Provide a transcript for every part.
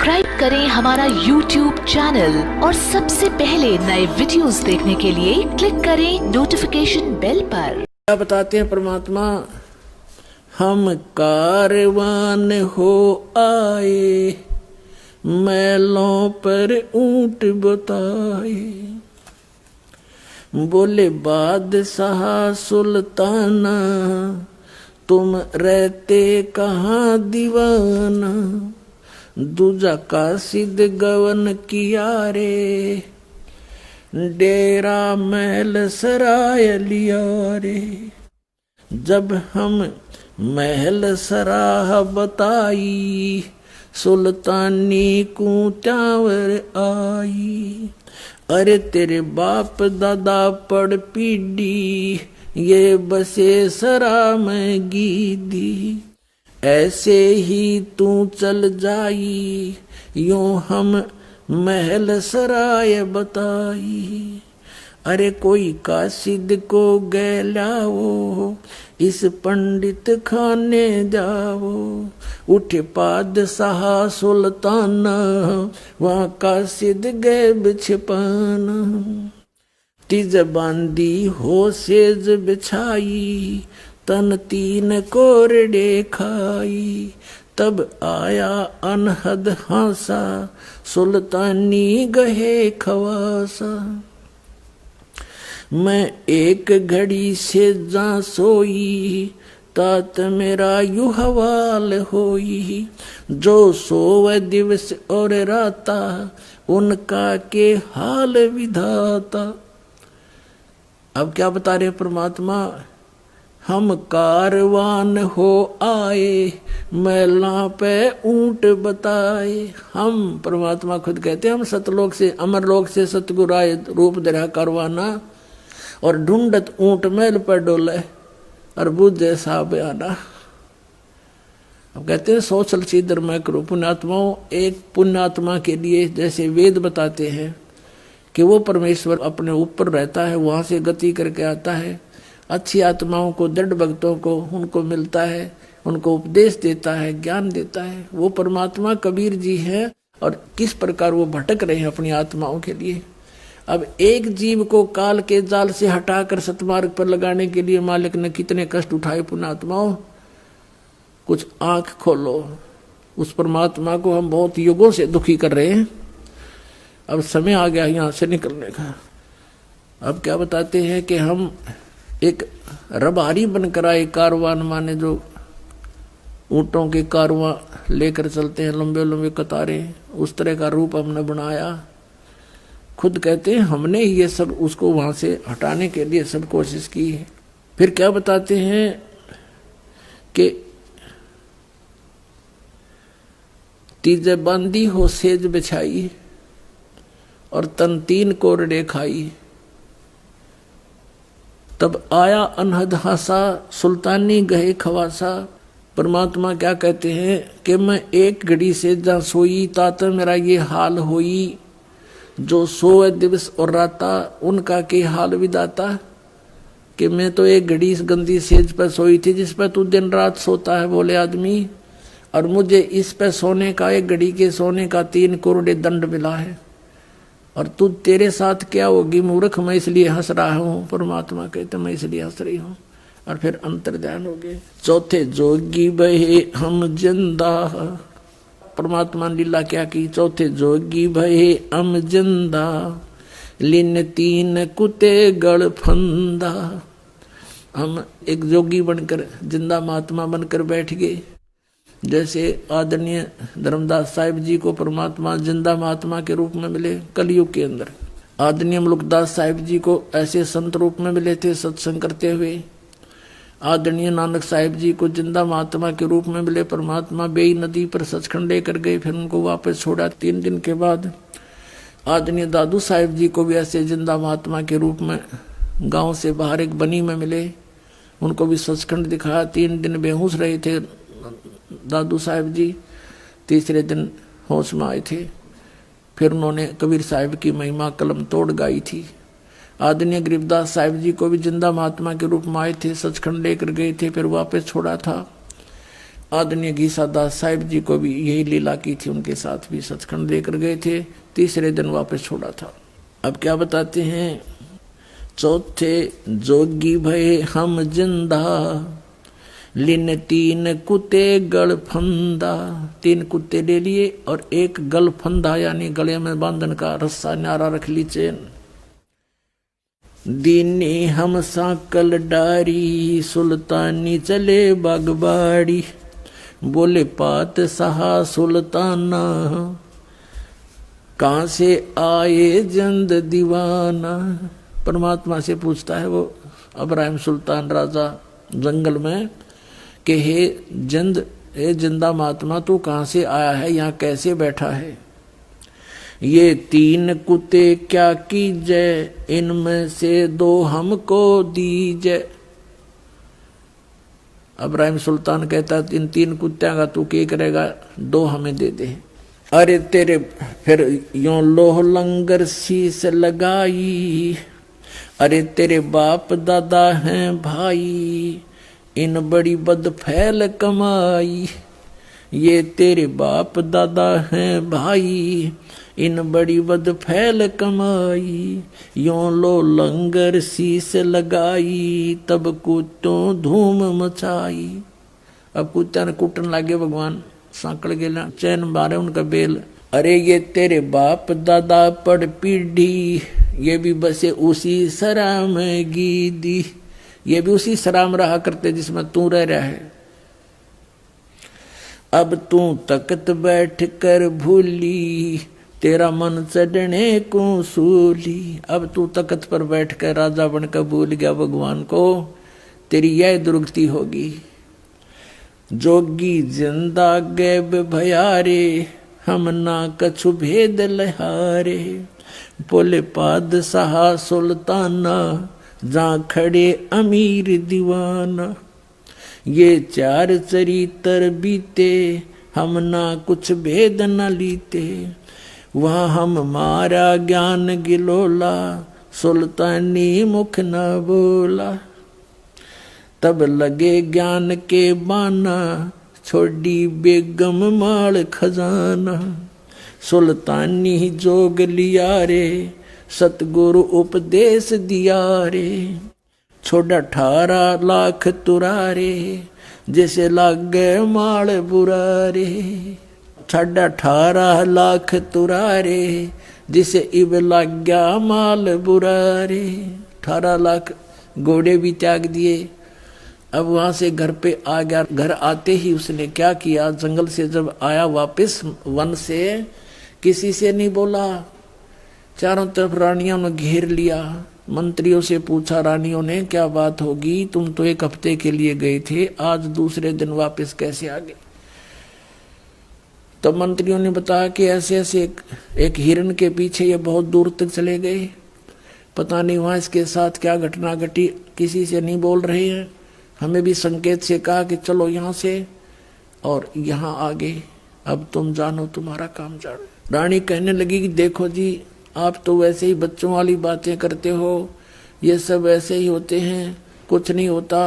Subscribe करें हमारा YouTube channel और सबसे पहले नए वीडियोस देखने के लिए क्लिक करें नोटिफिकेशन बेल पर। क्या बताते हैं परमात्मा, हम कारवान हो आए, मैलों पर ऊंट बताए। बोले बादशाह सुल्ताना, तुम रहते कहाँ दीवाना। दूजा कासिद गवन किया रे, डेरा महल सराय लिया रे। जब हम महल सराह बताई, सुल्तानी को टावर आई। अरे तेरे बाप दादा पड़ पीढ़ी, ये बसे सरा में गीदी। ऐसे ही तू चल जाई, यूं हम महल सराय बताई। अरे कोई कासिद को गैलाओ, इस पंडित खाने जाओ। उठे पादशाह सुल्ताना, वहाँ कासिद गए बिछपाना। तिज बांदी हो सेज बिछाई, तन तीन कोरडे खाई। तब आया अनहद हासा, सुल्तानी गहे खवासा। मैं एक घड़ी से जा सोई, तात मेरा यू हवाल होई। जो सोव दिवस और राता, उनका के हाल विधाता। अब क्या बता रहे परमात्मा, हम कारवान हो आए, मैला पे ऊंट बताए। हम परमात्मा खुद कहते हैं, हम सतलोक से अमरलोक से सतगुरु आए, रूप धरा कारवाना। और ढूंढत ऊंट मैल पर डोले, और बुझे साहब आना। अब कहते हैं सोचल सीधर मैं करूं। पुण्यात्माओं, एक पुण्यात्मा के लिए जैसे वेद बताते हैं कि वो परमेश्वर अपने ऊपर रहता है, वहां से गति करके आता है। अच्छी आत्माओं को, दृढ़ भक्तों को उनको मिलता है, उनको उपदेश देता है, ज्ञान देता है। वो परमात्मा कबीर जी है। और किस प्रकार वो भटक रहे हैं अपनी आत्माओं के लिए। अब एक जीव को काल के जाल से हटाकर सतमार्ग पर लगाने के लिए मालिक ने कितने कष्ट उठाए। पुण्यात्माओं, कुछ आंख खोलो। उस परमात्मा को हम बहुत युगों से दुखी कर रहे हैं। अब समय आ गया यहाँ से निकलने का। अब क्या बताते हैं कि हम एक रबारी बनकर आए, कारवान माने जो ऊंटों के कारवां लेकर चलते हैं, लंबे लंबे कतारें, उस तरह का रूप हमने बनाया। खुद कहते हैं हमने ये सब उसको वहां से हटाने के लिए सब कोशिश की है। फिर क्या बताते हैं कि तीजे बांदी हो सेज बिछाई, और तन तीन कोरडे खाई। तब आया अनहद हासा, सुल्तानी गहे खवासा। परमात्मा क्या कहते हैं कि मैं एक घड़ी से जहाँ सोई, तात मेरा ये हाल होई। जो सोए दिवस और राता, उनका के हाल विदाता। कि मैं तो एक घड़ी इस गंदी सेज पर सोई थी, जिस पर तू दिन रात सोता है बोले आदमी। और मुझे इस पर सोने का, एक घड़ी के सोने का 3 करोड़ दंड मिला है। और तू, तेरे साथ क्या होगी मूर्ख, मैं इसलिए हंस रहा हूँ। परमात्मा कहते मैं इसलिए हंस रही हूँ। और फिर अंतर ध्यान हो गए। चौथे जोगी बहे हम जिंदा। परमात्मा ने लीला क्या की। चौथे जोगी भये हम जिंदा, लिन 3 कुते गड़ फंदा। हम एक जोगी बनकर, जिंदा महात्मा बनकर बैठ गए। जैसे आदरणीय धर्मदास साहिब जी को परमात्मा जिंदा महात्मा के रूप में मिले कलयुग के अंदर। आदरणीय मुलुकदास साहिब जी को ऐसे संत रूप में मिले थे सत्संग करते हुए। आदरणीय नानक साहिब जी को जिंदा महात्मा के रूप में मिले परमात्मा। बेई नदी पर सचखंड लेकर गए, फिर उनको वापस छोड़ा 3 दिन के बाद। आदरणीय दादू साहिब जी को भी ऐसे जिंदा महात्मा के रूप में गांव से बाहर एक बनी में मिले, उनको भी सचखंड दिखाया। 3 दिन बेहोश रहे थे दादू साहिब जी, तीसरे दिन होश में आए थे। फिर उन्होंने कबीर साहिब की महिमा कलम तोड़ गाई थी। आदरणीय गरीबदास साहिब जी को भी जिंदा महात्मा के रूप में आए थे, सचखंड लेकर गए थे, फिर वापस छोड़ा था। आदरणीय घीसादास साहिब जी को भी यही लीला की थी, उनके साथ भी सचखंड लेकर गए थे, तीसरे दिन वापस छोड़ा था। अब क्या बताते हैं, चौथे जोगी भये हम जिंदा, लिन 3 कुत्ते गल फंदा। 3 कुत्ते ले लिए और एक गल फंदा यानी गले में बांधन का रस्सा न्यारा रख ली चैन। दीनी हम साकल डारी, सुल्तानी चले बागबाड़ी, बोले पात सहा सुल्ताना, कहाँ से आए जंद दीवाना। परमात्मा से पूछता है वो इब्राहिम सुल्तान राजा जंगल में कि हे जिंदा महात्मा तू कहाँ से आया है, यहाँ कैसे बैठा है। ये 3 कुत्ते क्या कीजे, इनमें से 2 हमको दीजे। इब्राहिम सुल्तान कहता है इन 3 कुत्तियों का तू क्या करेगा, 2 हमें दे दे। अरे तेरे फिर यों लोह लंगर शीस लगाई, अरे तेरे बाप दादा हैं भाई, इन बड़ी बद फैल कमाई। ये तेरे बाप दादा हैं भाई, इन बड़ी बद फैल कमाई। यों लो लंगर शीस लगाई, तब कुत्तों धूम मचाई। अब कुत्ता ने कुटन लागे भगवान, सांकड़ गेला चैन मारे उनका बेल। अरे ये तेरे बाप दादा पड़ पीढ़ी, ये भी बसे उसी सराम गीदी, ये भी उसी सराम रहा करते जिसमें तू रह रहा है। अब तू तख्त बैठ कर भूली, तेरा मन चढ़ने को सूली। अब तू तख्त पर बैठ कर राजा बनकर भूल गया भगवान को, तेरी यह दुर्गति होगी। जोगी जिंदा गैब भयारे, हम ना कछु भेद लहारे, बोले पादशाह सुल्ताना, जहाँ खड़े अमीर दीवाना। ये 4 चरित्र बीते, हम ना कुछ भेद न लीते, वहाँ हम मारा ज्ञान गिलोला, सुल्तानी मुख न बोला। तब लगे ज्ञान के बाना, छोड़ी बेगम माल खजाना। सुल्तानी जोग लिया रे, सतगुरु उपदेश दिया रे, छोड़ा 18 लाख तुरारे, जैसे लागे माल बुरारे। छोड़ा 18 लाख तुरारे, जिसे इब लाग गया माल बुरारे। 18 लाख घोड़े भी त्याग दिए। अब वहां से घर पे आ गया। घर आते ही उसने क्या किया, जंगल से जब आया वापस वन से, किसी से नहीं बोला। चारों तरफ रानियों ने घेर लिया। मंत्रियों से पूछा रानियों ने क्या बात होगी, तुम तो 1 हफ्ते के लिए गए थे, आज दूसरे दिन वापस कैसे आ गए। तब मंत्रियों ने बताया कि ऐसे ऐसे एक हिरन के पीछे ये बहुत दूर तक चले गए, पता नहीं वहां इसके साथ क्या घटना घटी, किसी से नहीं बोल रहे हैं। हमें भी संकेत से कहा कि चलो यहाँ से और यहाँ आगे, अब तुम जानो, तुम्हारा काम जानो। रानी कहने लगी कि देखो जी, आप तो वैसे ही बच्चों वाली बातें करते हो, ये सब ऐसे ही होते हैं, कुछ नहीं होता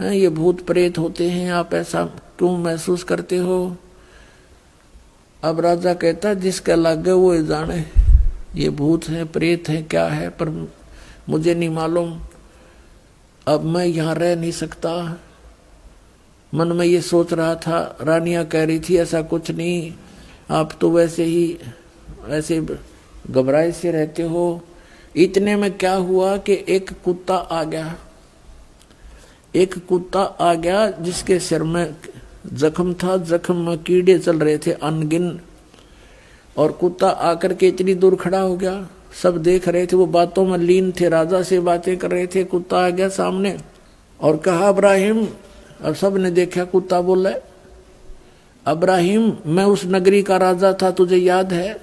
है, ये भूत प्रेत होते हैं, आप ऐसा क्यों महसूस करते हो। अब राजा कहता जिसका लागे वो जाने, ये भूत है प्रेत है क्या है, पर मुझे नहीं मालूम। अब मैं यहाँ रह नहीं सकता। मन में ये सोच रहा था। रानियां कह रही थी ऐसा कुछ नहीं, आप तो वैसे ही ऐसे घबराए से रहते हो। इतने में क्या हुआ कि एक कुत्ता आ गया। एक कुत्ता आ गया जिसके सिर में जख्म था, जख्म में कीड़े चल रहे थे अनगिन। और कुत्ता आकर के इतनी दूर खड़ा हो गया, सब देख रहे थे, वो बातों में लीन थे, राजा से बातें कर रहे थे। कुत्ता आ गया सामने और कहा इब्राहिम। अब सब ने देखा, कुत्ता बोला इब्राहिम मैं उस नगरी का राजा था, तुझे याद है,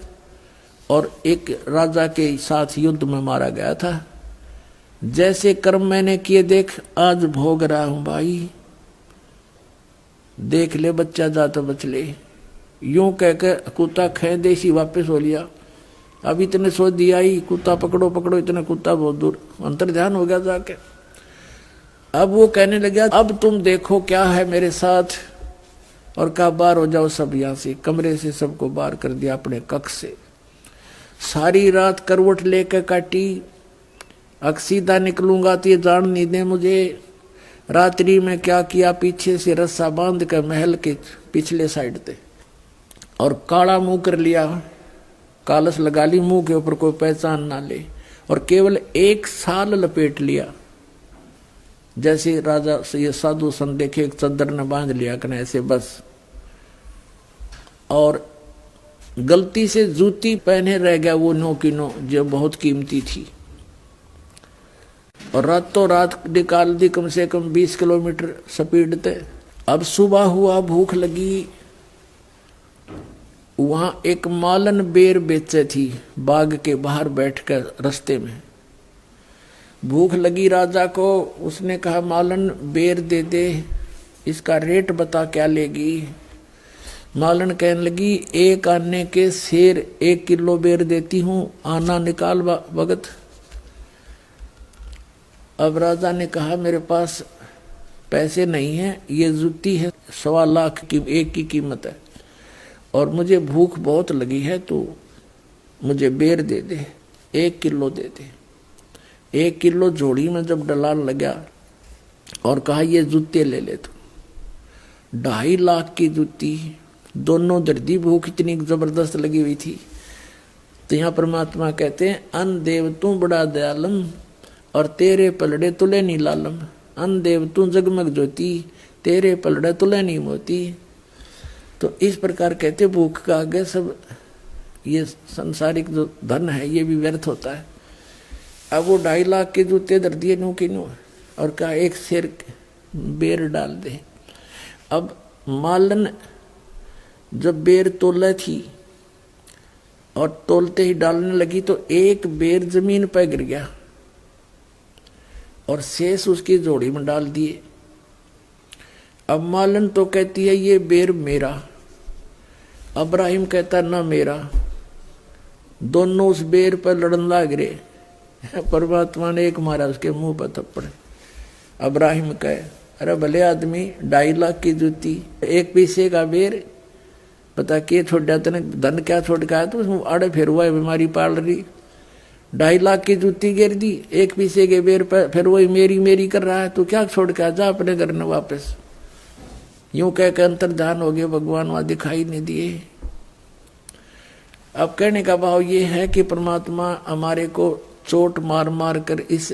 और एक राजा के साथ युद्ध में मारा गया था। जैसे कर्म मैंने किए देख आज भोग रहा हूं भाई, देख ले बच्चा जाता बच ले। यूं कहकर कुत्ता खे देसी वापस हो लिया। अब इतने सोच दिया ही, कुत्ता पकड़ो पकड़ो, इतने कुत्ता बहुत दूर अंतर ध्यान हो गया जाके। अब वो कहने लगा अब तुम देखो क्या है मेरे साथ। और कहा बाहर हो जाओ सब, यहाँ से कमरे से सबको बाहर कर दिया अपने कक्ष से। सारी रात करवट लेकर काटी, अब सीधा निकलूंगा तो ये जान नहीं दे मुझे। रात्रि में क्या किया, पीछे से रस्सा बांध कर महल के पिछले साइड पे और काला मुंह कर लिया, कालस लगा ली मुंह के ऊपर, कोई पहचान ना ले, और केवल 1 साल लपेट लिया। जैसे राजा से ये साधु संत देखे, एक चद्दर ने बांध लिया कने ऐसे बस। और गलती से जूती पहने रह गया, वो 9 की 9 जो बहुत कीमती थी, और रातों रात निकाल दी कम से कम 20 किलोमीटर स्पीड ते। अब सुबह हुआ, भूख लगी, वहां एक मालन बेर बेचे थी बाग के बाहर बैठकर रास्ते में। भूख लगी राजा को, उसने कहा मालन बेर दे दे, इसका रेट बता क्या लेगी। मालन कहने लगी 1 आने के शेर 1 किलो बेर देती हूं, आना निकाल भगत। अब राजा ने कहा मेरे पास पैसे नहीं है, ये जूती है 1.25 लाख की एक की कीमत है, और मुझे भूख बहुत लगी है, तो मुझे बेर दे दे, 1 किलो दे दे। 1 किलो जोड़ी में जब डलान लगा और कहा ये जूते ले ले तू, 2.5 लाख की जूती, दोनों दर्दी, भूख इतनी जबरदस्त लगी हुई थी। तो यहाँ परमात्मा कहते हैं अन देव तू बड़ा दयालम और तेरे पलड़े तुले नी लालम। अन देव तू जगमग ज्योति, तेरे पलड़े तुले नी मोती। तो इस प्रकार कहते भूख का आगे सब ये संसारिक जो धन है ये भी व्यर्थ होता है। अब वो 2.5 लाख के जूते दर दिए नू की नू, और कहा 1 शेर बेर डाल दे। अब मालन जब बेर तोला थी और तोलते ही डालने लगी तो 1 बेर जमीन पर गिर गया और शेष उसकी जोड़ी में डाल दिए। अब मालन तो कहती है ये बेर मेरा, अब्राहिम कहता ना मेरा, दोनों उस बेर पर लड़न लग रहे। परमात्मा ने एक मारा उसके मुंह पर थप्पड़। अब्राहिम कहे अरे भले आदमी, 2.5 लाख की जूती, 1 पैसे का बेर, पता के छोड़ दिया तेने, धन क्या छोड़ के आया तो उसमें आड़े फिर हुआ है, बीमारी पाल रही। 2.5 लाख की जूती गिर दी, 1 पैसे के बेर पर, फिर वही मेरी मेरी कर रहा है, तो क्या छोड़ के आ जा अपने घर में वापस। यूं कह के अंतर्धान हो गए, भगवान वहां दिखाई नहीं दिए। अब कहने का भाव ये है कि परमात्मा हमारे को चोट मार मार कर इस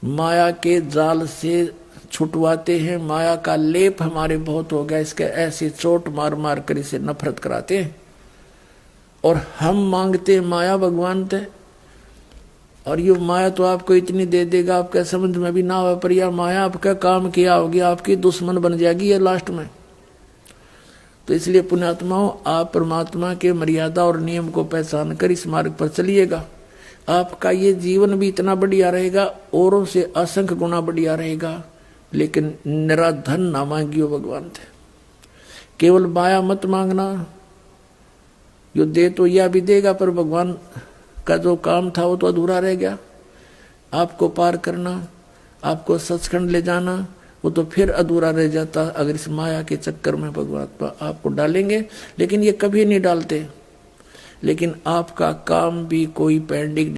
माया के जाल से छुटवाते हैं। माया का लेप हमारे बहुत हो गया, इसके ऐसी चोट मार मार कर इसे नफरत कराते हैं, और हम मांगते माया भगवान थे, और ये माया तो आपको इतनी दे देगा आपका समझ में भी ना हो, पर यह माया आपका काम किया होगी, आपकी दुश्मन बन जाएगी ये लास्ट में। तो इसलिए पुण्यात्माओं, आप परमात्मा के मर्यादा और नियम को पहचान कर इस मार्ग पर चलिएगा। आपका ये जीवन भी इतना बढ़िया रहेगा, औरों से असंख्य गुना बढ़िया रहेगा, लेकिन निराधन ना मांगियो भगवान थे। केवल माया मत मांगना, जो दे तो यह भी देगा, पर भगवान का जो काम था वो तो अधूरा रह गया। आपको पार करना, आपको सचखंड ले जाना, वो तो फिर अधूरा रह जाता अगर इस माया के चक्कर में भगवान आपको डालेंगे। लेकिन ये कभी नहीं डालते, लेकिन आपका काम भी कोई पेंडिंग